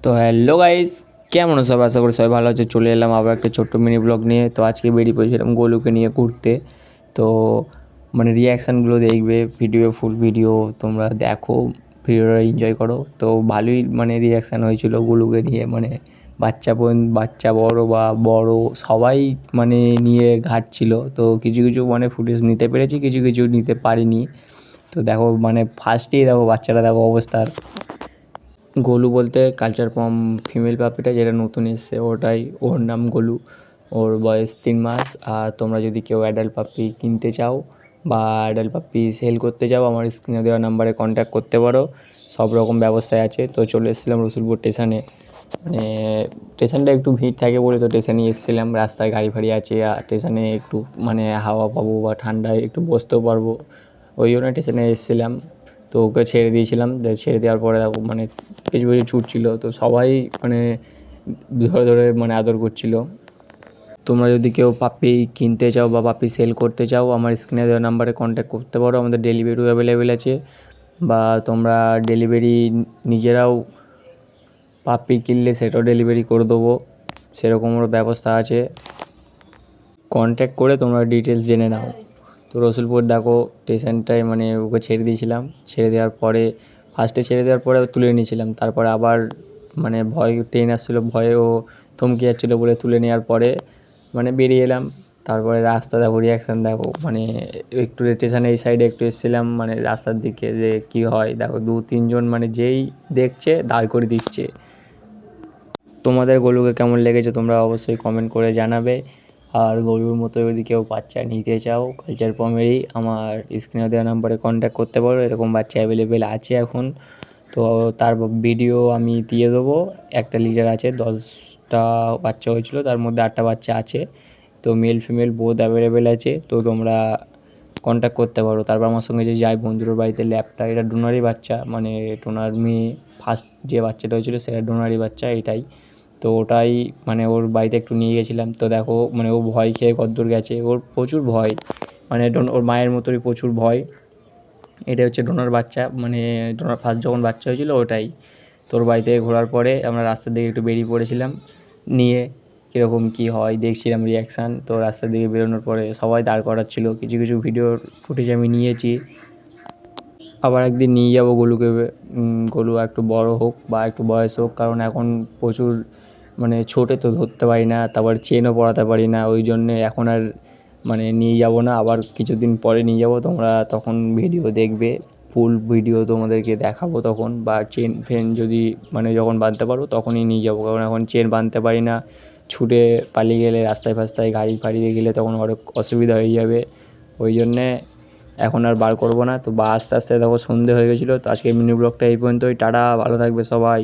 তো hello guys, কেমন আছো? সব আশা করি সবাই ভালো আছে। চলে এলাম আবার একটা ছোট্ট মিনি ব্লগ নিয়ে। তো আজকে বেরিয়ে পড়েছিলাম গোলুকে নিয়ে ঘুরতে। তো মানে রিয়াকশানগুলো দেখবে, ফুল ভিডিও তোমরা দেখো, ভিডিওটা এনজয় করো। তো ভালোই মানে রিয়াকশান হয়েছিল গোলুকে নিয়ে, মানে বাচ্চা বড় বা বড় সবাই মানে নিয়ে ঘাটছিল। তো কিছু কিছু মানে ফুটেজ নিতে পেরেছি, কিছু কিছু নিতে পারিনি। তো দেখো মানে ফার্স্টেই দেখো বাচ্চাটা দেখো অবস্থা। গোলু বলতে কালচার ফর্ম ফিমেল পাপিটা যেটা নতুন এসছে ওটাই, ওর নাম গোলু। ওর বয়স 3 মাস। আর তোমরা যদি কেউ অ্যাডাল্ট পাপি কিনতে চাও বা অ্যাডাল্ট পাপি সেল করতে চাও, আমার স্ক্রিনে দেওয়া নাম্বারে কন্ট্যাক্ট করতে পারো। সব রকম ব্যবস্থায় আছে। তো চলে এসেছিলাম রসুলপুর স্টেশনে। মানে স্টেশনটা একটু ভিড় থাকে বলে তো স্টেশনে এসেছিলাম। রাস্তায় গাড়ি ফাড়ি আছে আর স্টেশনে একটু মানে হাওয়া পাবো বা ঠান্ডায় একটু বসতেও পারবো, ওই জন্য স্টেশনে এসেছিলাম। তো ওকে ছেড়ে দিয়েছিলাম। ছেড়ে দেওয়ার পরে মানে পেছু পেছু ছুটছিল, তো সবাই মানে ধরে ধরে মানে আদর করছিল। তোমরা যদি কেউ পাপ্পি কিনতে চাও বা পাপ্পি সেল করতে চাও, আমার স্ক্রিনে দেওয়া নাম্বারে কন্ট্যাক্ট করতে পারো। আমাদের ডেলিভারিও অ্যাভেলেবেল আছে, বা তোমরা ডেলিভারি নিজেরাও পাপ্পি কিনলে সেটাও ডেলিভারি করে দেবো, সেরকমও ব্যবস্থা আছে। কন্ট্যাক্ট করে তোমরা ডিটেলস জেনে নাও। তো রসুলপুর দেখো স্টেশনটায় মানে ওকে ছেড়ে দিয়েছিলাম। ছেড়ে দেওয়ার পরে ফার্স্টে ছেড়ে দেওয়ার পরে তুলে নিয়েছিলাম, তারপরে আবার মানে ট্রেন আসছিলো, ভয়ে ও থমকে যাচ্ছিলো বলে তুলে নেওয়ার পরে মানে বেরিয়ে এলাম। তারপরে রাস্তা দেখো, রিয়াকশান দেখো, মানে একটু স্টেশনে এই সাইডে একটু এসেছিলাম মানে রাস্তার দিকে যে কী হয় দেখো, 2-3 জন মানে যেই দেখছে দাঁড় করে দিচ্ছে। তোমাদের গোলুকে কেমন লেগেছে তোমরা অবশ্যই কমেন্ট করে জানাবে। আর গরুর মতো যদি কেউ বাচ্চা নিতে চাও কালচার পমেরই, আমার স্ক্রিনে দেওয়া নাম্বারে কন্ট্যাক্ট করতে পারো। এরকম বাচ্চা অ্যাভেলেবেল আছে এখন। তো তার ভিডিও আমি দিয়ে দেবো। একটা লিটার আছে, 10টা বাচ্চা হয়েছিল, তার মধ্যে 8টা বাচ্চা আছে। তো মেল ফিমেল বোথ অ্যাভেলেবেল আছে। তো তোমরা কন্ট্যাক্ট করতে পারো। তারপর আমার সঙ্গে যে যাই বন্ধুর বাড়িতে ল্যাবটা, এটা ডোনারি বাচ্চা, মানে টোনার মেয়ে ফার্স্ট যে বাচ্চাটা হয়েছিল সেটা ডোনারি বাচ্চা এটাই। তো ওটাই মানে ওর বাড়িতে একটু নিয়ে গেছিলাম। তো দেখো মানে ও ভয় খেয়ে কতদূর গেছে, ওর প্রচুর ভয়, মানে ওর মায়ের মতোই প্রচুর ভয়। এটা হচ্ছে ডোনার বাচ্চা, মানে ডোনার ফার্স্ট যখন বাচ্চা হয়েছিল ওটাই। তোর বাড়িতে ঘোরার পরে আমরা রাস্তার দিকে একটু বেরিয়ে পড়েছিলাম নিয়ে, কীরকম কী হয় দেখছিলাম রিয়াকশান। তো রাস্তার দিকে বেরোনোর পরে সবাই দাঁড় করাচ্ছিল, কিছু কিছু ভিডিওর ফুটেজ আমি নিয়েছি। আবার একদিন নিয়ে যাবো গোলুকে। গোলু একটু বড় হোক বা একটু বয়স হোক, কারণ এখন প্রচুর মানে ছোটে তো ধরতে পারি না, তারপর চেনও পড়াতে পারি না, ওই জন্যে এখন আর মানে নিয়ে যাবো না। আবার কিছুদিন পরে নিয়ে যাবো, তোমরা তখন ভিডিও দেখবে, ফুল ভিডিও তোমাদেরকে দেখাবো তখন। বা চেন ফেন যদি মানে যখন বাঁধতে পারবো তখনই নিয়ে যাবো, কারণ এখন চেন বাঁধতে পারি না। ছুটে পালিয়ে গেলে রাস্তায় ফাস্তায় গাড়ি ফাড়িয়ে গেলে তখন অনেক অসুবিধা হয়ে যাবে, ওই জন্যে এখন আর বার করবো না। তো আস্তে আস্তে দেখো সন্ধে হয়ে গেছিলো। তো আজকে মিনি ব্লগটা এই পর্যন্তই। টাটা, ভালো থাকবে সবাই।